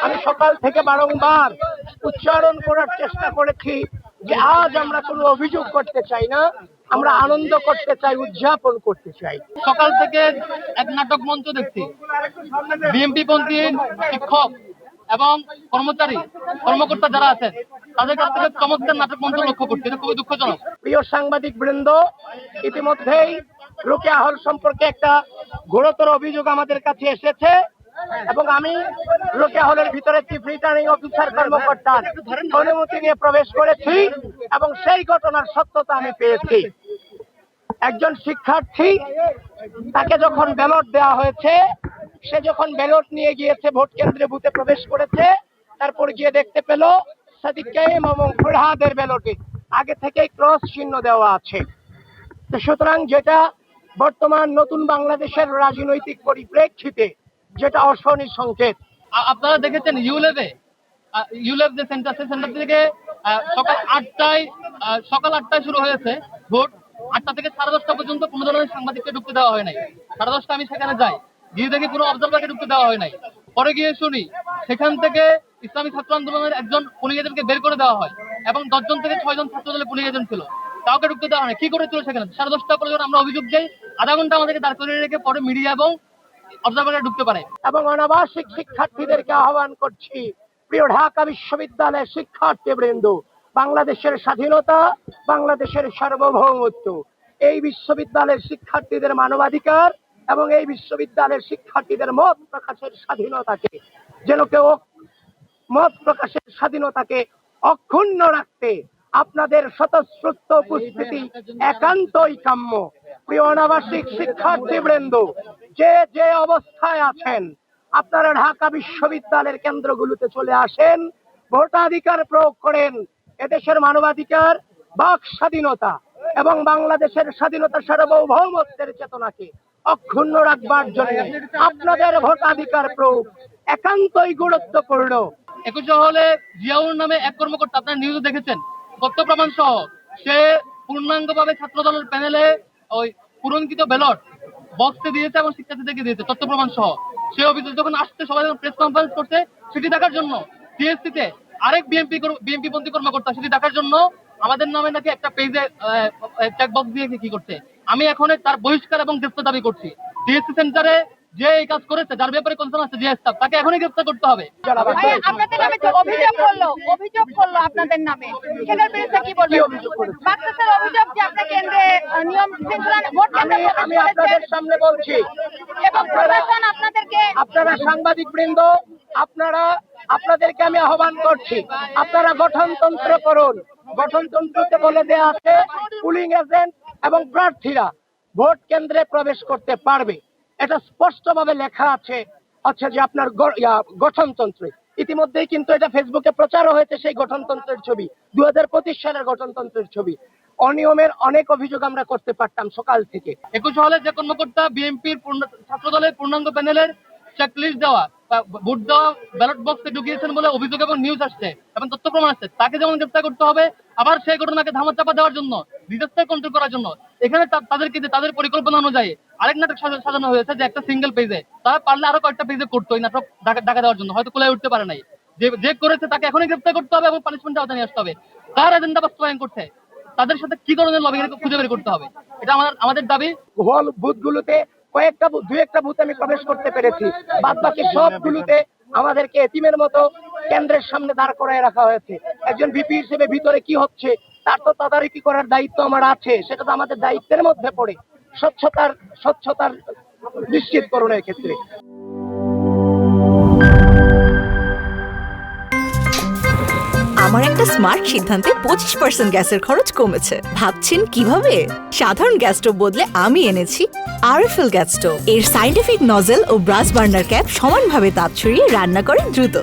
আমি সকাল থেকে বারংবার উচ্চারণ করার চেষ্টা করেছি যে আজ আমরা কোনো অভিযোগ করতে চাই না, আমরা আনন্দ করতে চাই, উদযাপন করতে চাই। সকাল থেকে এক নাটক মঞ্চ দেখছি, বিএনপি পন্থী শিক্ষক এবং কর্মকর্তা যারা আছেন তাদের কাছ থেকে চমৎকার নাটক মঞ্চ লক্ষ্য করছি, এটা খুবই দুঃখজনক। প্রিয় সাংবাদিক বৃন্দ, ইতিমধ্যেই রোকেয়া হল সম্পর্কে একটা গুরুতর অভিযোগ আমাদের কাছে এসেছে এবং আমি রোকেয়া হলের ভিতরে চিফ রিটার্নিং অফিসার কর্মকর্তার অনুমতি নিয়ে প্রবেশ করেছি এবং সেই ঘটনার সত্যতা আমি পেয়েছি। একজন শিক্ষার্থী, তাকে যখন ব্যালট দেওয়া হয়েছে, সে যখন ব্যালট নিয়ে গিয়েছে ভোট কেন্দ্রে বুথে প্রবেশ করেছে, তারপর গিয়ে দেখতে পেল সাদিক কায়েম এবং ফরহাদের ব্যালটে আগে থেকেই ক্রস চিহ্ন দেওয়া আছে। সুতরাং যেটা বর্তমান নতুন বাংলাদেশের রাজনৈতিক পরিপ্রেক্ষিতে যেটা অশনি সংকেত। আপনারা দেখেছেন ইউলেভ যে সেন্টার থেকে সকাল 8টায় শুরু হয়েছে ভোট। 8টা থেকে 10:30 পর্যন্ত কোনো ধরনের সাংবাদিককে ঢুকতে দেওয়া হয় নাই। 10:30 আমি সেখানে যাই, গিয়ে দেখি কোনো অবজারভারকে ঢুকতে দেওয়া হয় নাই। পরে গিয়ে শুনি সেখান থেকে ইসলামী ছাত্র আন্দোলনের একজন পুলিশ এজেন্টকে বের করে দেওয়া হয় এবং 10 জন থেকে 6 জন ছাত্র দলের পুলিশ এজেন্ট ছিল, কাউকে ঢুকতে দেওয়া হয়। কি করেছিল সেখানে? 10:30 পরে যখন আমরা অভিযোগ যাই, আধা ঘন্টা আমাদেরকে দাঁড় করিয়ে রেখে পরে মিডিয়া এবং অবজারভাররা ঢুকতে পারে। এবং অনাবাসিক শিক্ষার্থীদেরকে আহ্বান করছি, প্রিয় ঢাকা বিশ্ববিদ্যালয়ের শিক্ষার্থীবৃন্দ, বাংলাদেশের স্বাধীনতা, বাংলাদেশের সার্বভৌমত্ব, এই বিশ্ববিদ্যালয়ের শিক্ষার্থীদের মানবাধিকার এবং এই বিশ্ববিদ্যালয়ের শিক্ষার্থীদের মত প্রকাশের স্বাধীনতাকে যেন কেউ মত প্রকাশের স্বাধীনতাকে অক্ষুণ্ণ রাখতে আপনাদের স্বতঃস্ফূর্ত উপস্থিতি একান্তই কাম্য। প্রিয় অনাবাসিক শিক্ষার্থীবৃন্দ, যে যে অবস্থায় আছেন, আপনারা ঢাকা বিশ্ববিদ্যালয়ের কেন্দ্রগুলোতে চলে আসেন, ভোটাধিকার প্রয়োগ করেন। এদেশের মানবাধিকার, বাক স্বাধীনতা এবং বাংলাদেশের স্বাধীনতা সার্বভৌমত্বের চেতনাকে অক্ষুণ্ণ রাখবার জন্য আপনাদের ভোটাধিকার প্রয়োগ একান্তই গুরুত্বপূর্ণ। 21 হলে জিয়াউর নামে এক কর্মকর্তা, আপনার নিউজে দেখেছেন, তথ্য প্রমাণ সহ সে পূর্ণাঙ্গভাবে ছাত্র দলের প্যানেলে ওই পূরণকৃত ব্যালট বক্সে দিয়েছে এবং শিক্ষার্থীদেরকে দিয়েছে তথ্য প্রমাণ সহ। সে অভিযোগ যখন আসছে, সবাই যখন প্রেস কনফারেন্স করছে সেটি দেখার জন্য, টিএসসিতে আরেক বিএনপি পন্থী কর্মকর্তা সেটি দেখার জন্য আমাদের নামে নাকি একটা পেজে চেকবক্স দিয়ে কি করছে। আমি এখন তার বহিষ্কার এবং গ্রেফতার দাবি করছি। টিএসসি সেন্টারে যে এই কাজ করেছে, যার ব্যাপারে কনসার্ন আছে জিএস স্টাফ, তাকে এখনই গ্রেফতার করতে হবে। আপনাদের নামে যে অভিযোগ করলো আপনাদের নামে, সেটার বিরুদ্ধে কি বলবেন? বাকশালের অভিযোগ যে আপনারা কেন্দ্রে নিয়ম শৃঙ্খলা ভোট কেন্দ্রে আমি আপনাদের সামনে বলছি, এবং প্রশাসন আপনাদেরকে, আপনারা সাংবাদিক বৃন্দ, আপনাদেরকে আমি আহ্বান করছি, আপনারা গঠনতন্ত্র করুন। গঠনতন্ত্রতে বলে দেয়া আছে পুলিং এজেন্ট এবং প্রার্থীরা ভোট কেন্দ্রে প্রবেশ করতে পারবে। এটা স্পষ্টভাবে লেখা আছে যে আপনার গঠনতন্ত্রে। ইতিমধ্যেই কিন্তু এটা ফেসবুকে প্রচারও হয়েছে, সেই গঠনতন্ত্রের ছবি, 2025 সালের গঠনতন্ত্রের ছবি। অনিয়মের অনেক অভিযোগ আমরা করতে পারতাম সকাল থেকে। 21 হলে যে কর্মকর্তা বিএনপির ছাত্র দলের পূর্ণাঙ্গ প্যানেলের চেকলিস্ট দেওয়া, ভোট দেওয়া ব্যালট বক্সে ঢুকিয়েছেন বলে অভিযোগ এবং নিউজ আসছে এবং তথ্য প্রমাণ আসছে, তাকে যেমন গ্রেফতার করতে হবে, আবার সেই ঘটনাকে ধামাচাপা দেওয়ার জন্য, ডিজাস্টার কন্ট্রোল করার জন্য এখানে তাদের পরিকল্পনা অনুযায়ী আরেক নাটক সাজানো হয়েছে যে একটা সিঙ্গেল পেজে, তারা পারলে আরো কয়েকটা পেজে করতো এই নাটক ঢাকা দেওয়ার জন্য, হয়তো কুলায় উঠতে পারে নাই। যে করেছে তাকে এখনই গ্রেফতার করতে হবে এবং পানিশমেন্ট আওতায় নিয়ে আসতে হবে। তার এজেন্ডা বাস্তবায়ন করছে, তাদের সাথে কি ধরনের লবিং খুঁজে বের করতে হবে, এটা আমাদের দাবি। হল বুথগুলোতে দুই একটা বুথ আমি প্রবেশ করতে পেরেছি, বাদ বাকি সবগুলোতে আমাদেরকে এতিমের মতো কেন্দ্রের সামনে দাঁড় করায় রাখা হয়েছে। একজন ভিপি হিসেবে ভিতরে কি হচ্ছে তার তো তদারকি করার দায়িত্ব আমার আছে, সেটা তো আমাদের দায়িত্বের মধ্যে পড়ে। স্বচ্ছতার নিশ্চিতকরণের ক্ষেত্রে আমার একটা স্মার্ট সিদ্ধান্তে 25% গ্যাসের খরচ কমেছে। ভাবছেন কিভাবে? সাধারণ গ্যাস স্টোভ বদলে আমি এনেছি আরএফএল গ্যাস স্টোভ। এর সাইন্টিফিক নজল ও ব্রাস বার্নার ক্যাপ সমানভাবে তাপ ছড়িয়ে রান্না করে দ্রুত।